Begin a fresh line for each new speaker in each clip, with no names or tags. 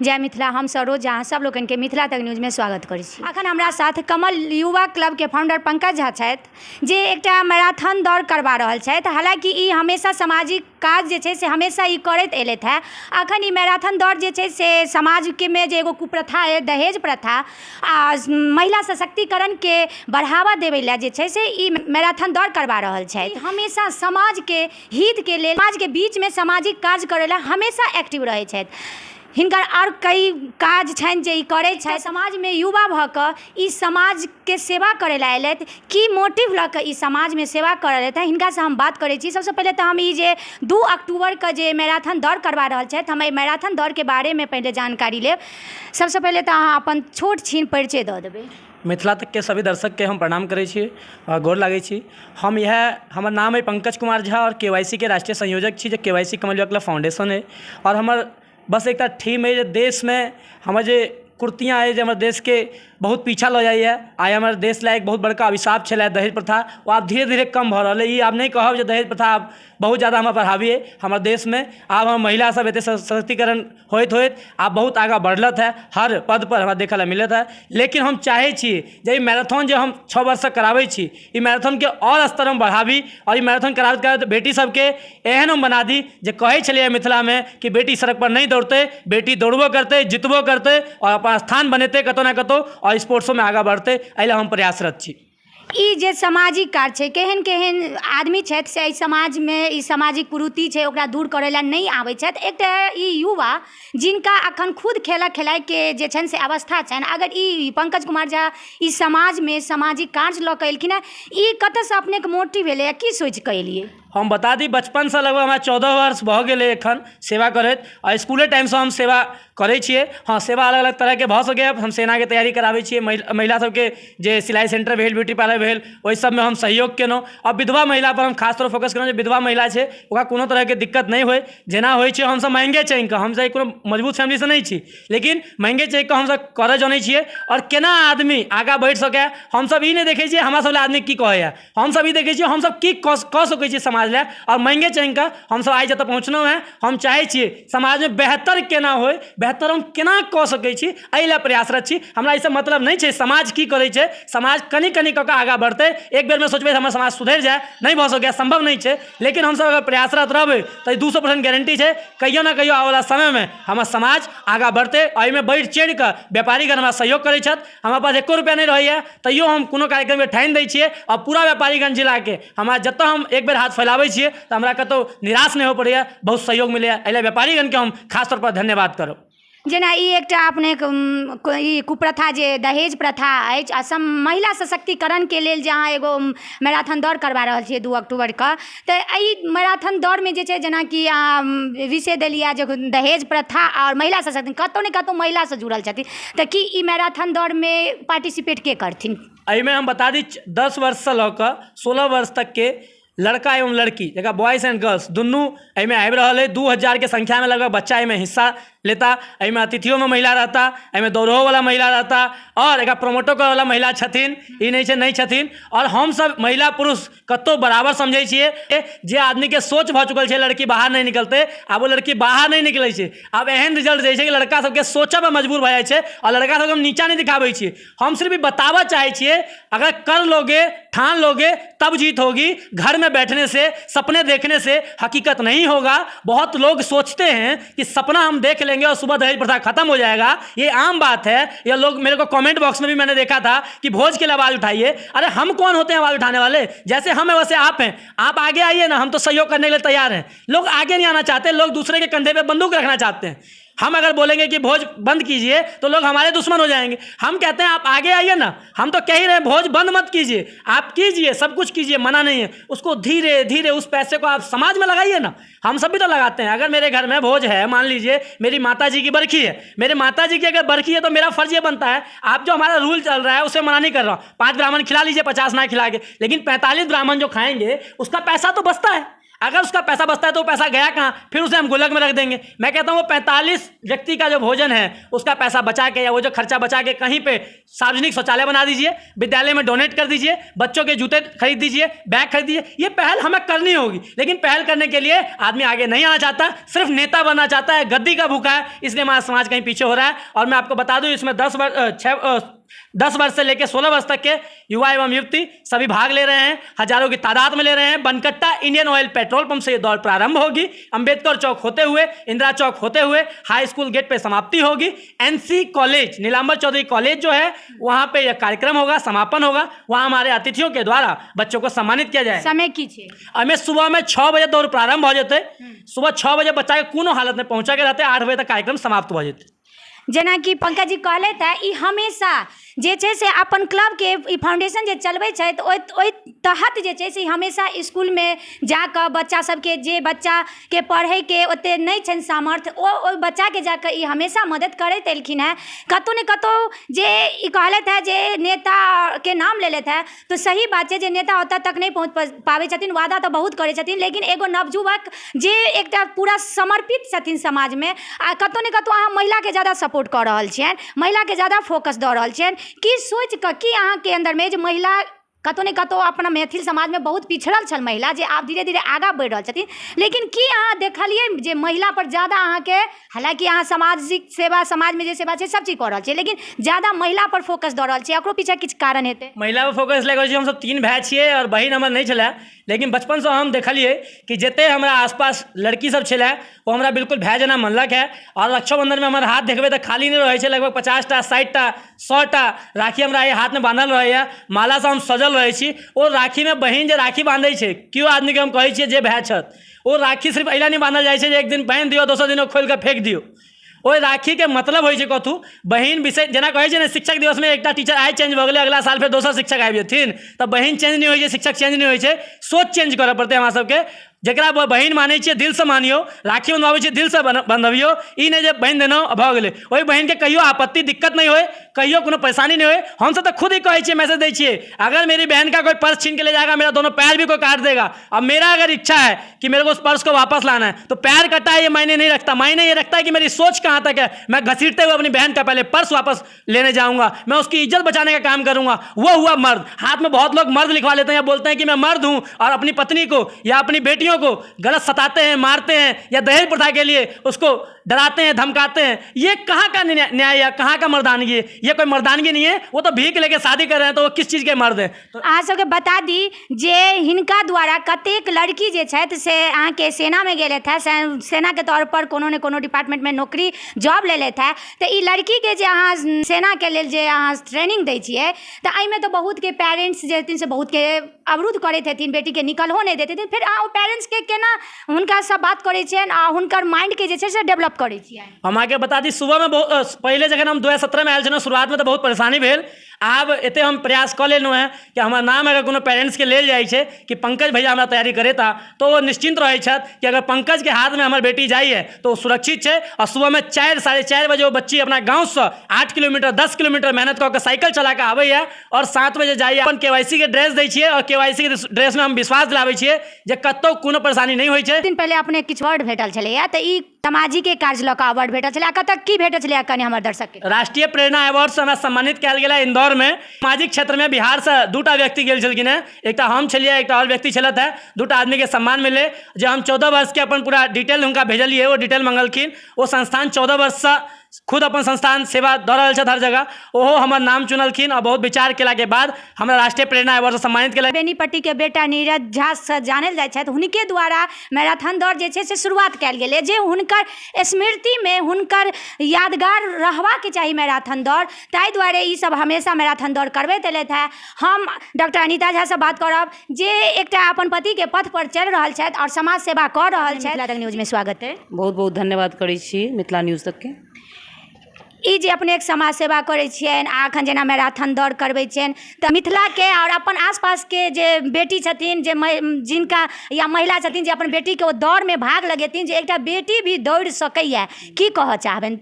जय मिथिला। हम सरोज अहाँ सब लोगन के मिथिला तक न्यूज में स्वागत करै छी। अखन हमरा साथ कमल युवा क्लब के फाउंडर पंकज झा छथि जे एकटा मैराथन दौड़ करवा रहल छथि। हालांकि ई हमेशा सामाजिक काज जे छै से हमेशा ई करैत एलथि है। अखन ई मैराथन दौड़ जे छै से समाज के में जे एगो कुप्रथा है दहेज प्रथा आ महिला सशक्तिकरण के बढ़ावा देवे ला जे छै से ई मैराथन दौड़ करवा रहल छथि। हमेशा समाज के हित के लेल समाज के बीच में सामाजिक काज करे ला हमेशा एक्टिव रहे छथि। हिनकर और कई काज छनि जे ई करै छथि। समाज में युवा भऽ कऽ ई समाज के सेवा करे ला एलथि। की मोटिव लऽ कऽ ई समाज में सेवा करल एलथि हिनका से हम बात करै छी। सबसे पहले तो हम ई जे 2 अक्टूबर के जे मैराथन दौड़ करवा रहल छथि हम मैराथन दौड़ के बारे में पहले जानकारी लेब। सबसे पहले तो अहाँ अपन छोट छीन परिचय दऽ देबै।
मिथिला तक के सभी दर्शक के हम प्रणाम करै छी और गोर लागै छी। हम हमर नाम है पंकज कुमार झा और KYC के राष्ट्रीय संयोजक छी जे KYC कमल युवा क्लब फाउंडेशन है। और हमर बस एक थीम है जे देश में हमर जे कुर्तियाँ है जो हमारे देश के बहुत पीछा ल जाइए। आइ हमारे देश ला एक बहुत बड़का अभिशाप छलै दहेज प्रथा। वो आब धीरे धीरे कम भऽ रहल है। आब नहीं कहब जे दहेज प्रथा आब बहुत ज़्यादा हमारा प्रभावी है हमारे देश में। आब हम महिला सब एते सशक्तिकरण होइत होइत आब बहुत आगा बढ़लत है। हर पद पर हमारा देखा मिलत है। लेकिन हम चाहे छी जे मैराथन जो हम 6 वर्ष से कराबै छी ई मैराथन के और स्तर में बढ़ावी और ई मैराथन कराबैत कराबैत बेटी सबके एहन हम बना दी जे कहै छलियै मिथिला में कि बेटी सड़क पर नहीं दौड़ते, बेटी दौड़बो करते, जितबो करते और अपन स्थान बनेते कतौ ना कतौ और स्पोर्ट्सों में आगा बढ़ते। एहि हम प्रयासरत छी।
ई जे सामाजिक कार्य छै केहन केहन आदमी छथि से ई समाज में ई सामाजिक कुरीति छै ओकरा दूर करै ला नहीं आबै छथि। एकटा ई युवा जिनका अखन खुद खेलाइ के जे छनि से अवस्था छनि, अगर ई पंकज कुमार झा ई समाज में सामाजिक कार्य लऽ कऽ एलखिन हैं, ई कतऽसँ अपने के मोटिव भेलै, की सोचि कऽ एलियै?
हम बता दी बचपन से लगभग हमारा 14 वर्ष भऽ गेलै एखन सेवा करैत और स्कूले टाइम से हम सेवा करै छियै। हाँ, सेवा अलग अलग तरह के भऽ सकै। हम सेना के तैयारी कराबै छियै। महिला सबके जे सिलाई सेंटर भेल, ब्यूटी पार्लर भेल, ओहि सब में हम सहयोग केलहुँ। और विधवा महिला पर हम खास तौर फोकस केलहुँ जे विधवा महिला छै ओकरा कोनो तरह के दिक्कत नहीं होय। जेना होइ छै हमसब महंगे चाहि कऽ, हमसब कोनो मजबूत फैमिली से नहीं छी लेकिन महंगे चाहि कऽ हमसब करऽ जानै छियै। और केना आदमी आगा बढ़ि सकै हमसब ई नहीं देखै छियै हमरा सब आदमी की कहैया, हमसब ई देखै छियै हमसब की कऽ सकै छियै समाज ले। और महंगे चाहि कऽ हमसब आइ जतऽ पहुँचलहुँ हैं हम चाहै छियै समाज में बेहतर केना होय, बेहतर हम केना कऽ सकै छी, एहि लए प्रयासरत छी। हमरा इससे मतलब नहीं छै समाज की करै छै, समाज कनी कनी कऽ आगा बढ़तै। एक बेर में सोचबै हमर समाज सुधरि जाए नहीं भऽ सकै, संभव नहीं छै। लेकिन हमसब अगर प्रयासरत रहबै तो 200% गारंटी छै कहियो ना कहियो आबऽवला समय में हमर समाज आगा बढ़तै। और एहिमे बढ़ि चढ़ि कऽ व्यापारीगण हमरा सहयोग करै छथि। हमरा पास 1 रुपया नहीं रहैया तैयो हम कोनो कार्यक्रम में ठानि दै छियै और पूरा व्यापारीगण जिला के हमरा जतऽ हम एक बेर हाथ फैलाबै छियै तो हमरा कतौ निराश नहीं हो पड़ैया, बहुत सहयोग मिलैया। एहि लए व्यापारीगण के हम खास तौर पर धन्यवाद करब।
जेना ई एकटा अपने ई कुप्रथा जे दहेज प्रथा अछि आ महिला सशक्तिकरण के लेल जे अहाँ एगो मैराथन दौड़ करवा रहल छियै 2 अक्टूबर के, तऽ एहि मैराथन दौड़ में जे छै जेनाकि विषय देलियै जे दहेज प्रथा और महिला सशक्तिकरण कतौ ने कतौ महिला से जुड़ल छथिन, तऽ की ई मैराथन दौड़ में पार्टिसिपेट के करथिन?
एहिमे हम बता दी 10 वर्ष से लऽ कऽ 16 वर्ष तक के लड़का एवं लड़की जगह बॉयज़ एंड गर्ल्स दुनू एहिमे आबि रहल है। 2000 के संख्या में लगभग बच्चा एहिमे हिस्सा लेता। एहिमे अतिथियों में महिला रहता, एहिमे दौड़हो वाला महिला रहता और एक प्रोमोटो करे वाला महिला छथिन, ई नहीं छै नहीं छथिन। और हम सब महिला पुरुष कतौ बराबर समझै छियै। जे आदमी के सोच भऽ चुकल छै लड़की बाहर नहीं निकलते, आब वो लड़की बाहर नहीं निकलै छै। आब एहन रिजल्ट दै छै कि लड़का सबके सोचऽ पर मजबूर भऽ जाइ छै और लड़का सबके हम नीचा नहीं दिखाबै छियै। हम सिर्फ बताबऽ चाहै छियै अगर कर लोगे, ठान लोगे तब जीत होगी। घर में बैठने से, सपने देखने से हकीकत नहीं होगा। बहुत लोग सोचते हैं कि सपना हम देख लेंगे और सुबह दहेज प्रथा खत्म हो जाएगा, ये आम बात है। ये लोग मेरे को कमेंट बॉक्स में भी मैंने देखा था कि भोज के लिए आवाज उठाइए। अरे हम कौन होते हैं आवाज उठाने वाले? जैसे हम है वैसे आप हैं। आप आगे आइए ना, हम तो सहयोग करने के लिए तैयार हैं। लोग आगे नहीं आना चाहते, लोग दूसरे के कंधे पे बंदूक रखना चाहते हैं। हम अगर बोलेंगे कि भोज बंद कीजिए तो लोग हमारे दुश्मन हो जाएंगे। हम कहते हैं आप आगे आइए ना, हम तो कह ही रहे हैं भोज बंद मत कीजिए, आप कीजिए, सब कुछ कीजिए, मना नहीं है। उसको धीरे धीरे उस पैसे को आप समाज में लगाइए ना। हम सब भी तो लगाते हैं। अगर मेरे घर में भोज है, मान लीजिए मेरी माता जी की बरखी है, मेरे माता जी की अगर बरखी है तो मेरा फर्ज ये बनता है, आप जो हमारा रूल चल रहा है उसे मना नहीं कर रहा हूँ, 5 ब्राह्मण खिला लीजिए, 50 ना खिला के, लेकिन 45 ब्राह्मण जो खाएंगे उसका पैसा तो बचता है। अगर उसका पैसा बचता है तो वो पैसा गया कहाँ, फिर उसे हम गुल्लक में रख देंगे। मैं कहता हूँ वो 45 व्यक्ति का जो भोजन है उसका पैसा बचा के या वो जो खर्चा बचा के कहीं पे सार्वजनिक शौचालय बना दीजिए, विद्यालय में डोनेट कर दीजिए, बच्चों के जूते खरीद दीजिए, बैग खरीद दीजिए। ये पहल हमें करनी होगी, लेकिन पहल करने के लिए आदमी आगे नहीं आना चाहता, सिर्फ नेता बनना चाहता है, गद्दी का भूखा है, इसलिए हमारा समाज कहीं पीछे हो रहा है। और मैं आपको बता दूं इसमें 10 वर्ष से लेकर 16 वर्ष तक के युवा एवं युवती सभी भाग ले रहे हैं, हजारों की तादाद में ले रहे हैं। Bankatta Indian oil petrol pump से ये दौड़ प्रारंभ होगी, अंबेडकर चौक होते हुए, इंदिरा चौक होते हुए हाई स्कूल गेट पे समाप्ति होगी। NC college, Nilambar Chaudhary college जो है वहां पे यह कार्यक्रम होगा, समापन होगा। वहां हमारे अतिथियों के द्वारा बच्चों को सम्मानित किया जाए।
समय कीजिए,
हमें सुबह में 6 बजे दौड़ प्रारंभ हो जाते, सुबह 6 बजे बच्चा के कोनो हालत में पहुंचा के रहते, 8 बजे तक कार्यक्रम समाप्त हो जाते।
जेना कि पंकज जी कहले थे, ई हमेशा जे छै से अपन क्लब के ई फाउंडेशन जे चलबै छै ओहि तहत जे छै से हमेशा स्कूल में जाकर बच्चा सबके जे बच्चा के पढ़े के ओते नहीं छन सामर्थ्य, ओ बच्चा के जाकर ई हमेशा मदद करैत एलखिन है। कतौ ने कतौ जे ई कहले थे जे नेता के नाम ले लेते हैं, तो सही बात है जे नेता ओतऽ तक नहीं पहुँच पाबै छथिन, वादा तो बहुत करै छथिन, लेकिन एगो नवयुवक जे एकटा पूरा समर्पित छथिन समाज में, आ कतौ ने कतौ अहाँ महिला के ज्यादा सपोर्ट कऽ रहल छियनि, महिला के ज्यादा फोकस दऽ रहल छियनि। की सोच कऽ की अहाँ के अंदर में जे महिला कतौ ने कतौ अपना मैथिल समाज में बहुत पिछड़ल छल महिला, जे आब धीरे धीरे आगाँ बढ़ि रहल छथिन, लेकिन की अहाँ देखलिए जे महिला पर ज्यादा अहाँ के, हालांकि अहाँ सामाजिक सेवा, समाज में जे सेवा छै सब चीज कऽ रहल छियै, लेकिन ज्यादा महिला पर फोकस दऽ रहल छियै, एकरो पीछे किछु कारण हेतै?
महिला पर फोकस लगे हम सब 3 भाई छियै और बहिन हमर नहीं छलै, लेकिन बचपन से हम देखलिए कि जते हमरा आसपास लड़की सब छलै वो हमरा बिल्कुल भाई जना मानलक है। और रक्षाबंधन में हमारे हाथ देखबे तो खाली नहीं रहे, लगभग 50टा 60टा 100टा राखी हमरा हाथ में बांधल रहे, माला से हम सजल रहे छी। ओ राखी में बहन जे राखी बांधे छै, क्यों आदमी के हम कहै छियै जे भाई छत, वो राखी सिर्फ अइला नहीं बांधल जाइ छै जे एक दिन बांधि दियो, दोसर दिन खोल के फेंक दियो। ओहि राखी के मतलब होइ छै कथु, बहिन विषय जेना कहै छै ने, शिक्षक दिवस में एकटा टीचर आइ चेंज भऽ गेलै, अगला साल फेर दोसर शिक्षक आबि जेथिन, तऽ बहिन चेंज नहीं होइ छै, शिक्षक चेंज नहीं होइ छै, सोच चेंज करऽ पड़तै हमरा सबके। जकरा बहिन मानै छियै दिल से मानियो, राखी बंधवाबै छियै दिल से बंधबियो, ई नहीं जे बहिन देनौ भऽ गेलै। ओहि बहिन के कहियो आपत्ति दिक्कत नहीं होय, कहियो कोनो परेशानी नहीं होय। हम सब तो खुद ही कहै छियै, मैसेज दै छियै, अगर मेरी बहन का कोई पर्स छीन के ले जाएगा, मेरा दोनों पैर भी कोई काट देगा। अब मेरा अगर इच्छा है कि मेरे को उस पर्स को वापस लाना है, तो पैर कटा है ये मायने नहीं रखता, मायने ये रखता है कि मेरी सोच कहाँ तक है। मैं घसीटते हुए अपनी बहन का पहले पर्स वापस लेने जाऊंगा, मैं उसकी इज्जत बचाने का काम करूंगा। वो हुआ मर्द। हाथ में बहुत लोग मर्द लिखवा लेते हैं या बोलते हैं कि मैं मर्द हूं, और अपनी पत्नी को या अपनी बेटियों को गलत सताते हैं, मारते हैं, या दहेज प्रथा के लिए उसको डराते हैं, धमकाते हैं। ये कहाँ का न्याय है, कहाँ का मर्दानगी है? ये कोई मर्दानगी नहीं है। वो तो भीख लेके शादी कर रहे हैं, तो वो किस चीज़ के मर्द हैं? तो
अहाँ सबके बता दी जे हिनका द्वारा कतेक लड़की जे छथि से अहाँ के सेना में गेले थे, सेना के तौर पर कोनो ने कोनो डिपार्टमेंट में नौकरी जॉब ले लेते हैं, तो ई लड़की के जे अहाँ सेना के लेल जे अहाँ ट्रेनिंग दै छियै, तो एहिमे तो बहुत के पेरेंट्स जे हथिन से बहुत के अवरुद्ध करैत हथिन, बेटी के निकलहो नहीं देते हथिन। फिर अहाँ पेरेंट्स के केना हुनका सब बात करै छियनि आ हुनकर माइंड के जे छै से डेवलप करै छियै?
हम आगे बता दी, सुबह में बहुत पहले जखन हम 2017 में आयल छलहुँ, शुरुआत में तो बहुत परेशानी भेल। आब एते हम प्रयास कऽ लेलहुँ हैं कि हमर नाम अगर कोनो पेरेंट्स के लेल जाइ छै कि पंकज भैया हमरा तैयारी करेता, तो वो निश्चिंत रहै छथि कि अगर पंकज के हाथ में हमर बेटी जाइए तो वो सुरक्षित छै। और सुबह में 4 साढ़े 4 बजे वो बच्ची अपना गाँव से 8 किलोमीटर 10 किलोमीटर मेहनत कऽ के साइकिल चला के आबैए, और 7 बजे जाइए। अपन KYC के ड्रेस दै छियै, और KYC के ड्रेस में हम विश्वास दिलाबै छियै जे कतौ कोनो परेशानी नहीं होइ छै।
दिन पहले अपने किछु वर्ड भेटल छलैया, तऽ ई सामाजिक कार्य लऽ कऽ अवार्ड भेटल छलै, कतऽ की भेटल छलै कनि हमर दर्शक के?
राष्ट्रीय प्रेरणा अवार्ड से हमरा सम्मानित कयल गेल इंदौर में। सामाजिक क्षेत्र में बिहार से 2टा व्यक्ति गेल छलखिन हैं, एकटा हम छलियै, एकटा और व्यक्ति छलथि है। 2टा आदमी के सम्मान मिले, जे हम 14 वर्ष के अपन पूरा डिटेल हुनका भेजलियै, वो डिटेल मंगलखिन। वो संस्थान 14 वर्ष से खुद अपन संस्थान सेवा दऽ रहल छथि हर जगह, ओहो हमर नाम चुनलखिन, और बहुत विचार केला के बाद हमरा राष्ट्रीय प्रेरणा अवार्ड से सम्मानित केलक।
बेनीपट्टी के बेटा नीरज झा से जानल जाइ छथि, हुनके द्वारा मैराथन दौड़ जे छै से शुरुआत कयल गेलै, जे हुनकर स्मृति में हुनकर यादगार रहबाक चाही मैराथन दौड़, ताहि दुआरे ई सब हमेशा मैराथन दौड़ करबैत एलथि है। हम डॉक्टर अनीता झा से बात करब, जे एकटा अपन पति के पथ पर चलि रहल छथि और समाज सेवा कऽ रहल छथि। मिथिला तक न्यूज में स्वागत है।
बहुत बहुत धन्यवाद करै छी मिथिला न्यूज तक के।
ई जे अपने एक समाज सेवा करै छियनि आ एखन जेना मैराथन दौड़ करबै छियनि, तऽ मिथिला के और अपन आसपास के जे बेटी छथिन, जे जिनका या महिला छथिन जे अपन बेटी के ओ दौड़ में भाग लगेथिन, जे एकटा बेटी भी दौड़ सकैए, की कहऽ चाहबनि?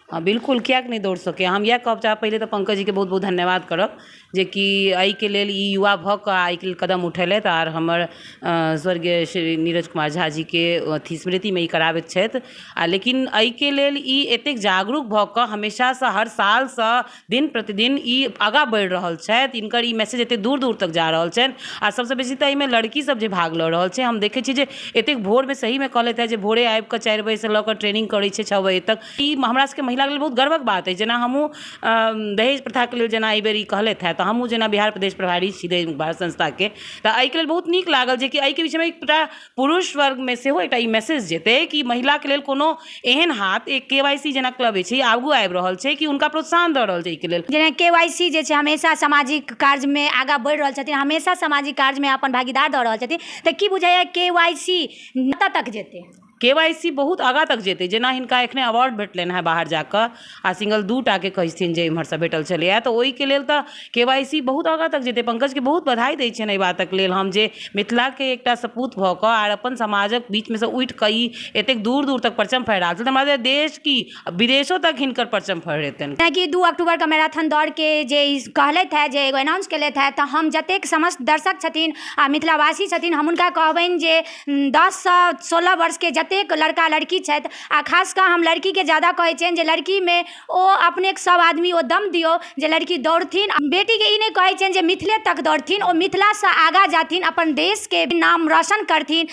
हाँ बिल्कुल, किएक नहीं दौड़ सके। हम इएह कहब चाहब, पहिले तऽ पंकज जी के बहुत बहुत धन्यवाद करब जे कि एहिके लेल ई युवा भऽ कऽ एहिके लेल कदम उठेलथि आर हमर स्वर्गीय श्री नीरज कुमार झा जी के अथी स्मृतिमे ई कराबैत छथि। लेकिन एहिके लेल ई एतेक जागरूक भऽ कऽ हमेशासँ हर सालसँ दिन प्रतिदिन ई आगाँ बढ़ि रहल छथि। हिनकर ई मैसेज एतेक दूर दूर तक जा रहल छनि। आ सबसँ बेसी तऽ एहिमे लड़कीसभ जे भाग लऽ रहल छै, हम देखै छी जे एतेक भोरमे सहीमे कहलथि है जे भोरे आबि कऽ 4 बजेसँ लऽ कऽ ट्रेनिंग करै छै 6 बजे तक। ई हमरा सबके महिलाके लेल बहुत गर्वक बात अछि। जेना हमहूँ दहेज प्रथाके लेल जेना एहि बेर ई कहलथि है, तऽ हमहूँ जेना बिहार प्रदेश प्रभारी छी दहेज मुक्त भारत संस्थाके, तऽ एहिके लेल बहुत नीक लागल जे कि एहिके विषयमे एकटा पुरुष वर्गमे सेहो एकटा ई मैसेज जेतै कि महिलाके लेल कोनो एहन हाथ एक KYC जेना क्लब छै आगू आबि रहल छै कि हुनका प्रोत्साहन दऽ रहल छै एहिके लेल।
जेना KYC जे छै हमेशा सामाजिक कार्यमे आगाँ बढ़ि रहल छथिन, हमेशा सामाजिक कार्यमे अपन भागीदार दऽ रहल छथिन, तऽ की बुझाइए KYC कतऽ तक जेतै?
KYC बहुत आगाँ तक जेतै। जेना हिनका एखने अवार्ड भेटलनि हैं बाहर जाकऽ, आ सिंगल 2टा के कहथिन जे इम्हरसँ भेटल छलैए, तऽ ओहिके लेल तऽ KYC बहुत आगाँ तक जेतै। पंकजके बहुत बधाई दै छियनि एहि बातक लेल, हम जे मिथिलाके एकटा सपूत भऽ कऽ आर अपन समाजक बीचमे सँ उठि कऽ ई एतेक दूर दूर तक परचम फहरा रहल छथि। हमरा देश की विदेशो तक हिनकर परचम फहरेतनि।
जेनाकि 2 अक्टूबर के मैराथन दौड़के जे कहलथि है, जे एगो अनाउंस केलथि है, तऽ हम जतेक समस्त दर्शक छथिन आ मिथिलावासी छथिन, हम हुनका कहबनि जे 10 सँ 16 वर्षके जतेक लड़का लड़की छथि, आ खास कऽ हम लड़कीके ज़्यादा कहै छियनि जे लड़कीमे ओ अपनेके सब आदमी ओ दम दियौ जे लड़की दौड़थिन। बेटीके ई नहि कहै छियनि जे मिथिले तक दौड़थिन, ओ मिथिलासँ आगाँ जाथिन, अपन देशके नाम रोशन करथिन।